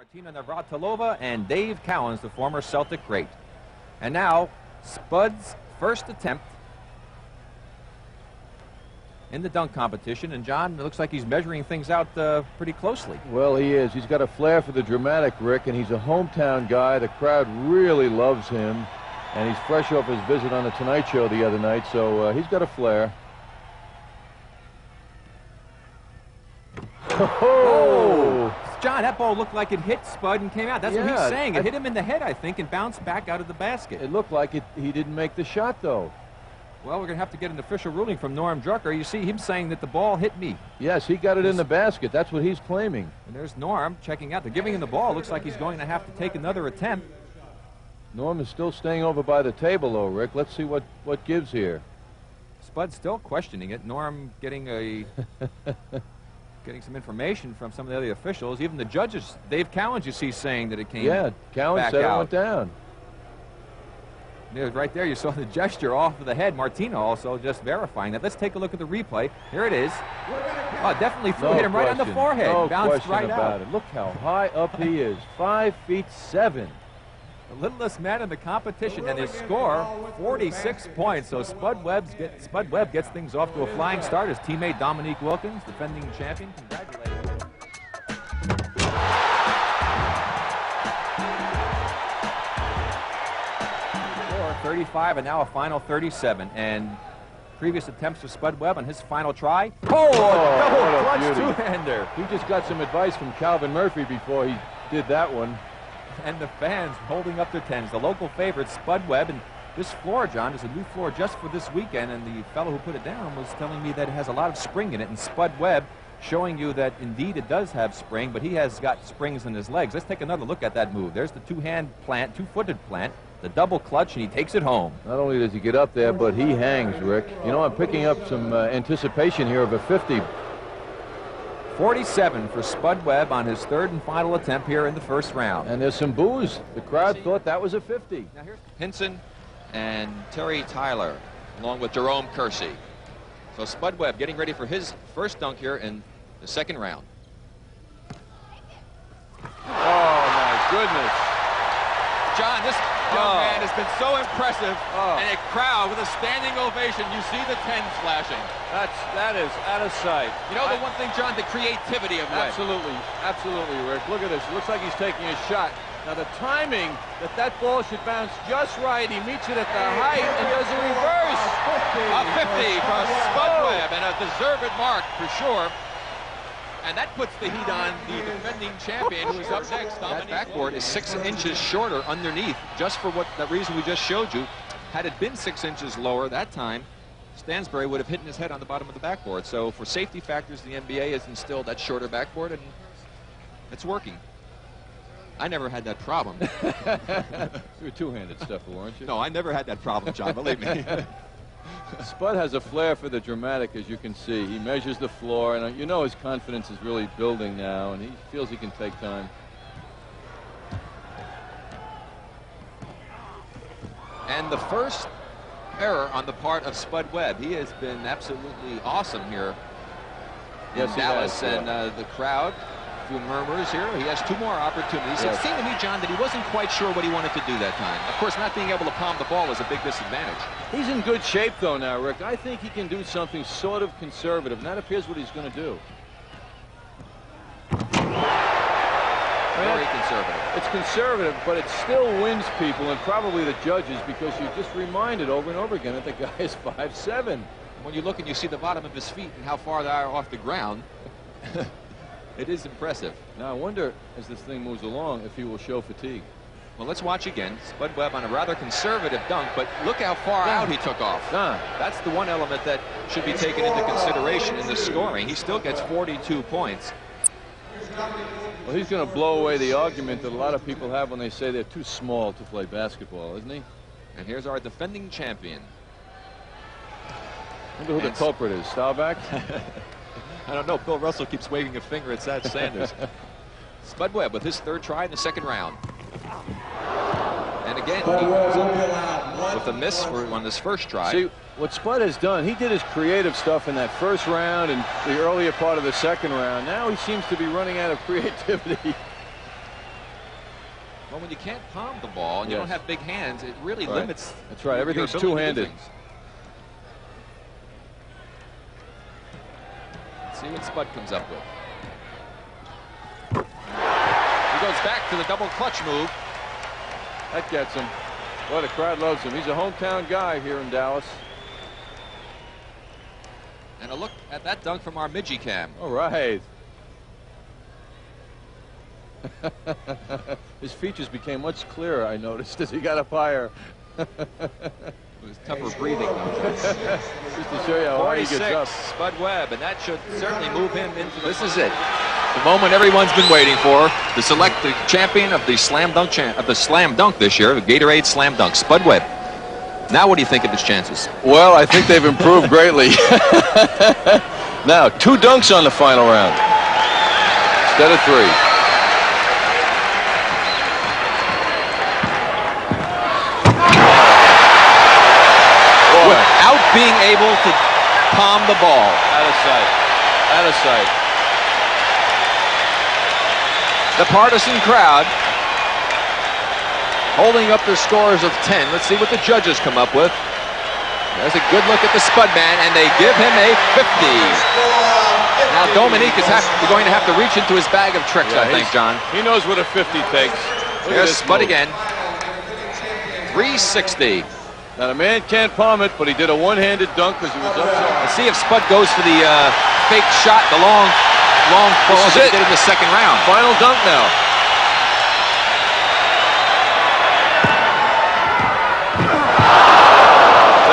Martina Navratilova and Dave Cowens, the former Celtic great. And now, Spud's first attempt in the dunk competition. And John, it looks like he's measuring things out pretty closely. Well, he is. He's got a flair for the dramatic, Rick, and he's a hometown guy. The crowd really loves him. And he's fresh off his visit on the Tonight Show the other night, so he's got a flair. Oh! John, that ball looked like it hit Spud and came out. That's what he's saying. It hit him in the head, I think, and bounced back out of the basket. It looked like it. He didn't make the shot, though. Well, we're going to have to get an official ruling from Norm Drucker. You see him saying that the ball hit me. Yes, he got it in the basket. That's what he's claiming. And there's Norm checking out. They're giving him the ball. Looks like he's going to have to take another attempt. Norm is still staying over by the table, though, Rick. Let's see what gives here. Spud's still questioning it. Norm getting a... getting some information from some of the other officials. Even the judges, Dave Cowens, you see, saying that it came Cowens back said out. It went down. Right there, you saw the gesture off of the head. Martina also just verifying that. Let's take a look at the replay. Here it is. Oh, definitely hit him right on the forehead. No bounced question right about out. it. Look how high up he is. 5'7". The littlest man in the competition, and his score, 46 points. So Spud Webb gets things off to a flying start. His teammate Dominique Wilkins, defending champion, congratulating him. 35 and now a final 37. And previous attempts for Spud Webb on his final try. Oh, double clutch two-hander. He just got some advice from Calvin Murphy before he did that one. And the fans holding up their tens. The local favorite, Spud Webb. And this floor, John, is a new floor just for this weekend. And the fellow who put it down was telling me that it has a lot of spring in it. And Spud Webb showing you that indeed it does have spring, but he has got springs in his legs. Let's take another look at that move. There's the two-hand plant, two-footed plant, the double clutch, and he takes it home. Not only does he get up there, but he hangs, Rick. You know, I'm picking up some anticipation here of a 50. 47 for Spud Webb on his third and final attempt here in the first round. And there's some boos. The crowd thought that was a 50. Now here's Hinson and Terry Tyler, along with Jerome Kersey. So Spud Webb getting ready for his first dunk here in the second round. Oh, my goodness. John, this young man has been so impressive, and a crowd with a standing ovation. You see the 10s flashing. That is out of sight. You know the one thing, John, the creativity of Webb. Absolutely, Rick. Look at this. It looks like he's taking a shot. Now the timing that ball should bounce just right. He meets it at the height and does a reverse. A 50 from Spud Webb, and a deserved mark for sure. And that puts the heat on the defending champion, who is up next. That backboard is 6 inches shorter underneath, just for that reason we just showed you. Had it been 6 inches lower that time, Stansbury would have hit his head on the bottom of the backboard. So for safety factors, the NBA has instilled that shorter backboard, and it's working. I never had that problem. You were two-handed stuffer, weren't you? No, I never had that problem, John, believe me. Spud has a flair for the dramatic, as you can see. He measures the floor, and you know his confidence is really building now, and he feels he can take time. And the first error on the part of Spud Webb. He has been absolutely awesome here in Dallas, and the crowd, a few murmurs here. He has 2 more opportunities. It seemed to me, John, that he wasn't quite sure what he wanted to do that time. Of course, not being able to palm the ball is a big disadvantage. He's in good shape, though, now, Rick. I think he can do something sort of conservative, and that appears what he's going to do. Very conservative. It's conservative, but it still wins people, and probably the judges, because you're just reminded over and over again that the guy is 5'7". When you look and you see the bottom of his feet and how far they are off the ground, it is impressive. Now, I wonder, as this thing moves along, if he will show fatigue. Well, let's watch again. Spud Webb on a rather conservative dunk, but look how far out he took off. That's the one element that should be taken into consideration in the scoring. He still gets 42 points. Well, he's going to blow away the argument that a lot of people have when they say they're too small to play basketball, isn't he? And here's our defending champion. I wonder who the culprit is. Staubach? I don't know. Bill Russell keeps waving a finger at Sad Sanders. Spud Webb with his third try in the second round. And again, with a miss on this first try. See, what Spud has done, he did his creative stuff in that first round and the earlier part of the second round. Now he seems to be running out of creativity. Well, when you can't palm the ball and you don't have big hands, it really limits. That's right. Everything's your ability to do two-handed. things. Let's see what Spud comes up with. He goes back to the double clutch move. That gets him. Boy, the crowd loves him. He's a hometown guy here in Dallas. And a look at that dunk from our midgie cam. All right. His features became much clearer, I noticed, as he got up higher. It was tougher breathing, though. Just to show you how high he gets up. Spud Webb, and that should certainly move him into the... This is it. The moment everyone's been waiting for, to select the champion of the slam dunk this year, the Gatorade Slam Dunk, Spud Webb. Now what do you think of his chances? Well, I think they've improved greatly. Now, 2 dunks on the final round instead of 3. Without being able to palm the ball. Out of sight. Out of sight. The partisan crowd holding up their scores of 10. Let's see what the judges come up with. There's a good look at the Spud man, and they give him a 50. Now Dominique is going to have to reach into his bag of tricks, I think, John. He knows what a 50 takes. Here's Spud again. 360. Now the man can't palm it, but he did a one-handed dunk because he was upside. Let's see if Spud goes for the fake shot, the long cross that he did in the second round. Final dunk now.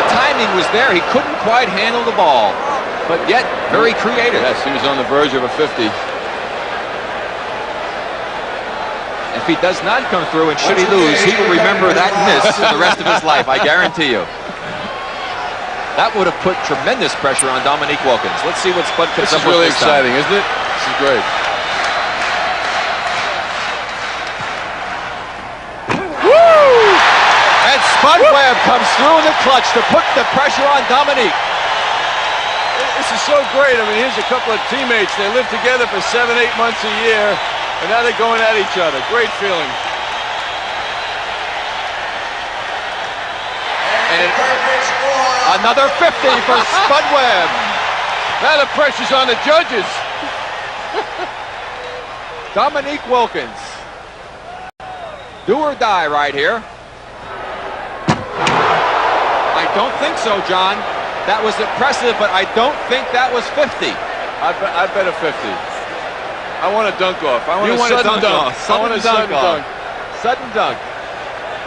The timing was there. He couldn't quite handle the ball, but yet very creative. Yes, he was on the verge of a 50. If he does not come through, and should he lose, he will remember that miss for the rest of his life, I guarantee you. That would have put tremendous pressure on Dominique Wilkins. Let's see what Spud comes up with. This is really exciting, isn't it? This is great. Woo! And Spud Webb comes through in the clutch to put the pressure on Dominique. This is so great. I mean, here's a couple of teammates. They live together for 7-8 months a year. And now they're going at each other. Great feeling. And another 50 for Spud Webb. Now the pressure's on the judges. Dominique Wilkins. Do or die right here. I don't think so, John. That was impressive, but I don't think that was 50. I bet a 50. I want a dunk off. I want a sudden dunk. I want a sudden dunk. Sudden dunk.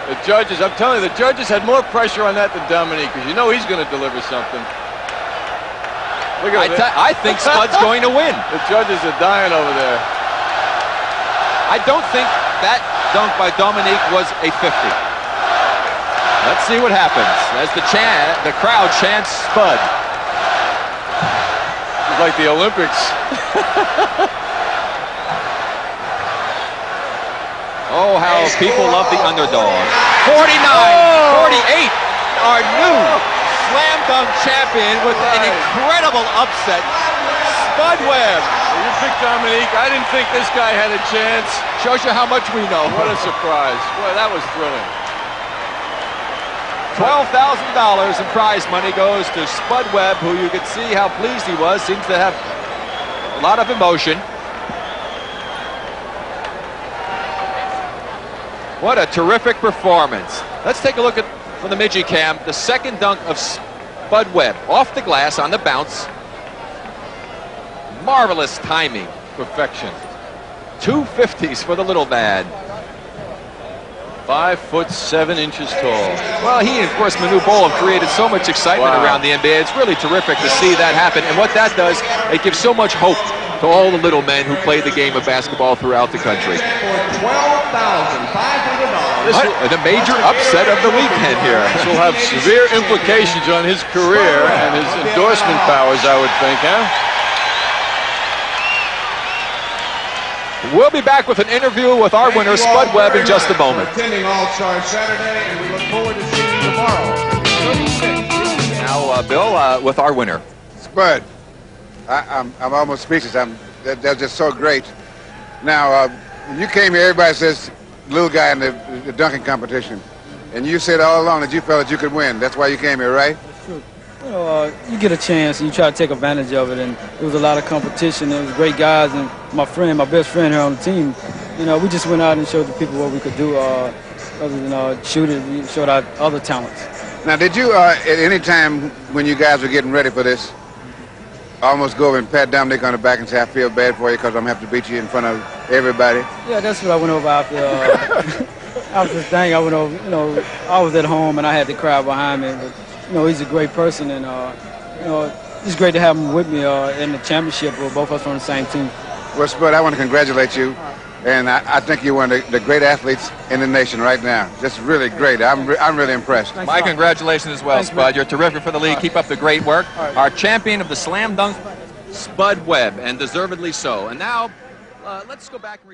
The judges, I'm telling you, the judges had more pressure on that than Dominique, because you know he's going to deliver something. Look at that. I think Spud's going to win. The judges are dying over there. I don't think that dunk by Dominique was a 50. Let's see what happens as the crowd chants Spud. It's like the Olympics. Oh, how people love the underdog. 49-48, our new slam dunk champion with an incredible upset, Spud Webb. You picked Dominique. I didn't think this guy had a chance. Shows you how much we know. What a surprise. Boy, that was thrilling. $12,000 in prize money goes to Spud Webb, who you could see how pleased he was. Seems to have a lot of emotion. What a terrific performance. Let's take a look at, from the midgie cam, the second dunk of Spud Webb. Off the glass on the bounce. Marvelous timing. Perfection. 2 50s for the little man. 5'7" tall. Well, he and, of course, Manu Bol have created so much excitement around the NBA. It's really terrific to see that happen. And what that does, it gives so much hope to all the little men who play the game of basketball throughout the country. $12,500. The major upset of the weekend here. This will have severe implications on his career and his endorsement powers, I would think, huh? We'll be back with an interview with our winner, Spud Webb, in just a moment. Attending All-Star Saturday, and we look forward to seeing you tomorrow. Now, Bill, with our winner. Spud, I'm almost speechless. They're just so great. Now, when you came here, everybody says little guy in the dunking competition, and you said all along that you felt that you could win. That's why you came here, right? That's true. You know, you get a chance and you try to take advantage of it, and there was a lot of competition. There was great guys, and my best friend here on the team, you know, we just went out and showed the people what we could do. Other than shoot it, we showed our other talents. Now, did you at any time when you guys were getting ready for this, almost go over and pat Dominique on the back and say, I feel bad for you because I'm going to have to beat you in front of everybody? Yeah, that's what I went over after after the thing. I went over, you know, I was at home and I had the crowd behind me. But, you know, he's a great person, and, you know, it's great to have him with me in the championship. We're both of us on the same team. Well, Spud, I want to congratulate you. And I think you're one of the great athletes in the nation right now. Just really great. I'm really impressed. My congratulations as well, Spud. You're terrific for the league. Keep up the great work. Our champion of the slam dunk, Spud Webb, and deservedly so. And now, let's go back and